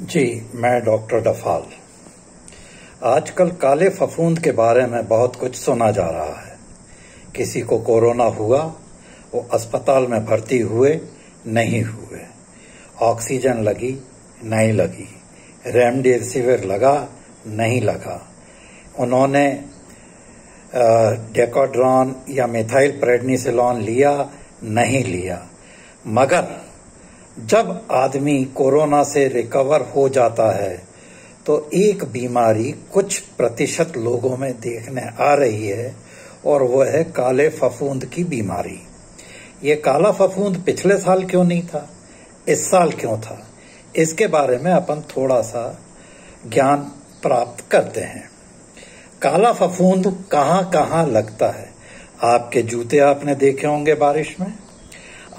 जी, मैं डॉक्टर डफाल। आजकल काले फफूंद के बारे में बहुत कुछ सुना जा रहा है। किसी को कोरोना हुआ, वो अस्पताल में भर्ती हुए, नहीं हुए। ऑक्सीजन लगी, नहीं लगी। रेमडेसिविर लगा, नहीं लगा। उन्होंने डेकाड्रॉन या मिथाइल प्रेडनिसोलोन लिया, नहीं लिया। मगर जब आदमी कोरोना से रिकवर हो जाता है तो एक बीमारी कुछ प्रतिशत लोगों में देखने आ रही है और वह है काले फफूंद की बीमारी। ये काला फफूंद पिछले साल क्यों नहीं था, इस साल क्यों था, इसके बारे में अपन थोड़ा सा ज्ञान प्राप्त करते हैं। काला फफूंद कहाँ कहाँ लगता है। आपके जूते आपने देखे होंगे बारिश में,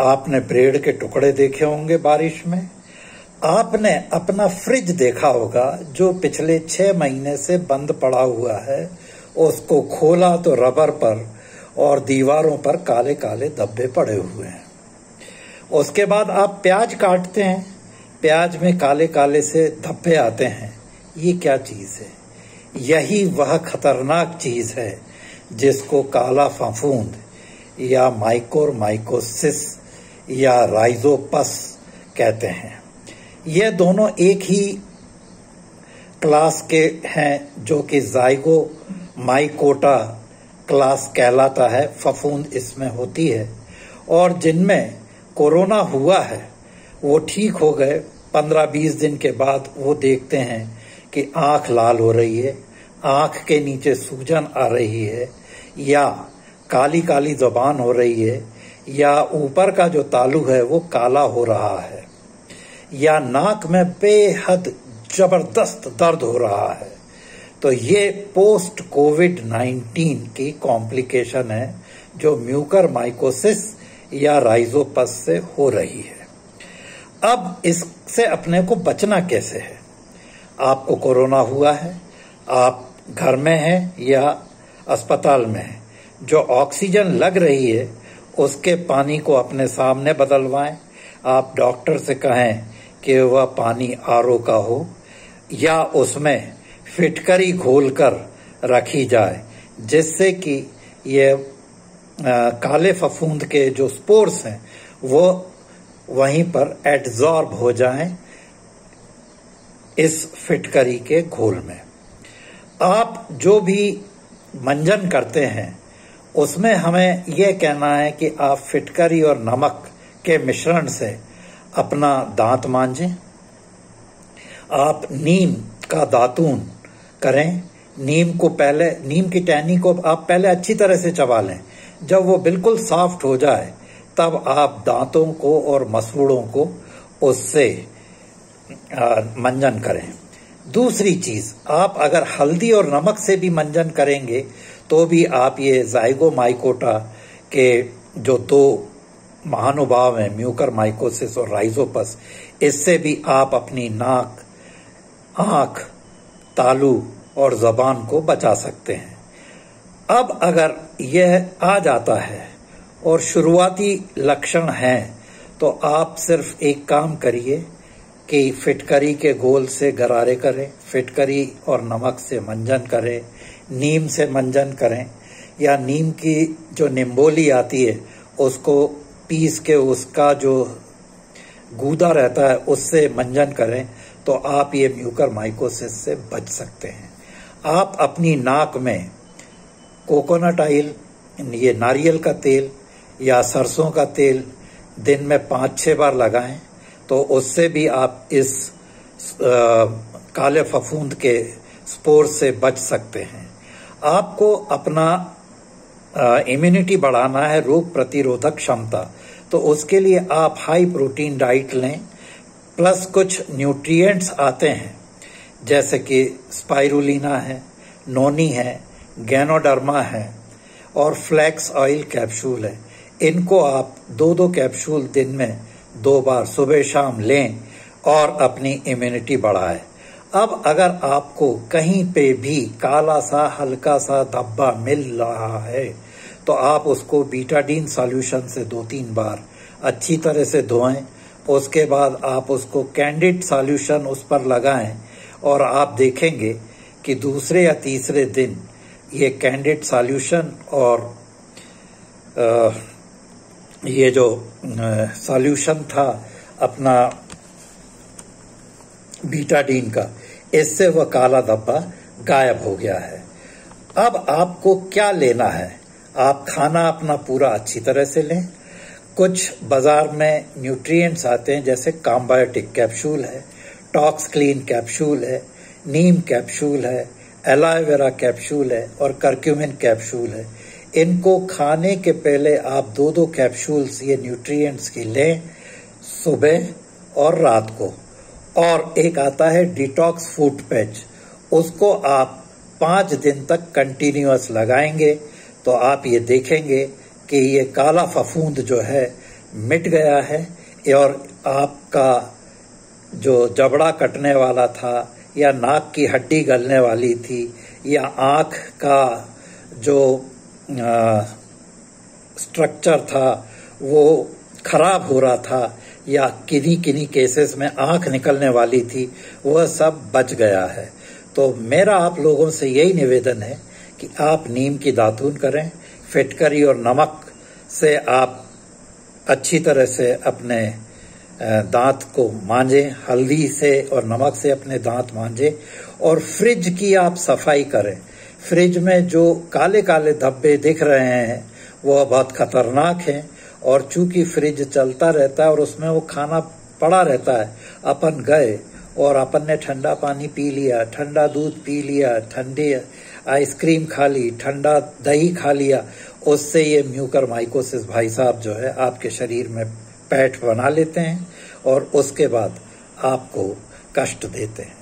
आपने ब्रेड के टुकड़े देखे होंगे बारिश में, आपने अपना फ्रिज देखा होगा जो पिछले 6 महीने से बंद पड़ा हुआ है। उसको खोला तो रबर पर और दीवारों पर काले काले धब्बे पड़े हुए हैं। उसके बाद आप प्याज काटते हैं, प्याज में काले काले से धब्बे आते हैं। ये क्या चीज है? यही वह खतरनाक चीज है जिसको काला फफूंद या माइकोरमाइकोसिस या राइजोपस कहते हैं। ये दोनों एक ही क्लास के हैं जो कि जाइगोमाइकोटा क्लास कहलाता है। फफूंद इसमें होती है और जिनमें कोरोना हुआ है वो ठीक हो गए। 15-20 दिन के बाद वो देखते हैं कि आंख लाल हो रही है, आंख के नीचे सूजन आ रही है, या काली काली जुबान हो रही है, या ऊपर का जो तालू है वो काला हो रहा है, या नाक में बेहद जबरदस्त दर्द हो रहा है। तो ये पोस्ट कोविड-19 की कॉम्प्लिकेशन है जो म्यूकरमाइकोसिस या राइजोपस से हो रही है। अब इससे अपने को बचना कैसे है? आपको कोरोना हुआ है, आप घर में हैं या अस्पताल में हैं, जो ऑक्सीजन लग रही है उसके पानी को अपने सामने बदलवाएं। आप डॉक्टर से कहें कि वह पानी आरओ का हो या उसमें फिटकरी घोलकर रखी जाए, जिससे कि ये काले फफूंद के जो स्पोर्स हैं वो वहीं पर एब्जॉर्ब हो जाएं इस फिटकरी के घोल में। आप जो भी मंजन करते हैं उसमें हमें यह कहना है कि आप फिटकरी और नमक के मिश्रण से अपना दांत मांजें। आप नीम का दातून करें। नीम की टहनी को आप पहले अच्छी तरह से चबा लें। जब वो बिल्कुल सॉफ्ट हो जाए तब आप दांतों को और मसूड़ों को उससे मंजन करें। दूसरी चीज, आप अगर हल्दी और नमक से भी मंजन करेंगे तो भी आप ये जाइगोमाइकोटा के जो 2 महानुभाव हैं, म्यूकरमाइकोसिस और राइजोपस, इससे भी आप अपनी नाक, आंख, तालू और जबान को बचा सकते हैं। अब अगर यह आ जाता है और शुरुआती लक्षण हैं तो आप सिर्फ एक काम करिए कि फिटकरी के घोल से गरारे करें, फिटकरी और नमक से मंजन करें, नीम से मंजन करें, या नीम की जो निम्बोली आती है उसको पीस के उसका जो गूदा रहता है उससे मंजन करें, तो आप ये म्यूकरमाइकोसिस से बच सकते हैं। आप अपनी नाक में कोकोनट ऑयल, ये नारियल का तेल या सरसों का तेल दिन में 5-6 बार लगाएं, तो उससे भी आप इस काले फफूंद के स्पोर से बच सकते हैं। आपको अपना इम्यूनिटी बढ़ाना है, रोग प्रतिरोधक क्षमता, तो उसके लिए आप हाई प्रोटीन डाइट लें, प्लस कुछ न्यूट्रिएंट्स आते हैं जैसे कि स्पाइरुलिना है, नोनी है, गैनोडर्मा है और फ्लैक्स ऑयल कैप्सूल है। इनको आप 2-2 कैप्सूल दिन में 2 बार सुबह शाम लें और अपनी इम्यूनिटी बढ़ाएं। अब अगर आपको कहीं पे भी काला सा हल्का सा धब्बा मिल रहा है तो आप उसको बीटाडीन सॉल्यूशन से 2-3 बार अच्छी तरह से धोएं उसके बाद आप उसको कैंडिड सॉल्यूशन उस पर लगाएं और आप देखेंगे कि दूसरे या तीसरे दिन ये कैंडिड सॉल्यूशन और ये जो सॉल्यूशन था अपना बीटाडीन का, इससे वह काला धब्बा गायब हो गया है। अब आपको क्या लेना है? आप खाना अपना पूरा अच्छी तरह से लें। कुछ बाजार में न्यूट्रिएंट्स आते हैं, जैसे काम्बायोटिक कैप्सूल है, टॉक्स क्लीन कैप्सूल है, नीम कैप्सूल है, एलोवेरा कैप्सूल है और करक्यूमिन कैप्सूल है। इनको खाने के पहले आप 2-2 कैप्सूल्स ये न्यूट्रिएंट्स की लें, सुबह और रात को। और एक आता है डिटॉक्स फूड पैच, उसको आप 5 दिन तक कंटिन्यूअस लगाएंगे तो आप ये देखेंगे कि ये काला फफूंद जो है मिट गया है और आपका जो जबड़ा कटने वाला था या नाक की हड्डी गलने वाली थी या आँख का जो स्ट्रक्चर था वो खराब हो रहा था या किन्हीं केसेस में आँख निकलने वाली थी, वह सब बच गया है। तो मेरा आप लोगों से यही निवेदन है कि आप नीम की दातून करें, फिटकरी और नमक से आप अच्छी तरह से अपने दांत को मांजें, हल्दी से और नमक से अपने दांत मांजें और फ्रिज की आप सफाई करें। फ्रिज में जो काले काले धब्बे दिख रहे हैं वो बहुत खतरनाक हैं और चूंकि फ्रिज चलता रहता है और उसमें वो खाना पड़ा रहता है, अपन गए और अपन ने ठंडा पानी पी लिया, ठंडा दूध पी लिया, ठंडी आइसक्रीम खा ली, ठंडा दही खा लिया, उससे ये म्यूकरमाइकोसिस भाई साहब जो है आपके शरीर में पैठ बना लेते हैं और उसके बाद आपको कष्ट देते हैं।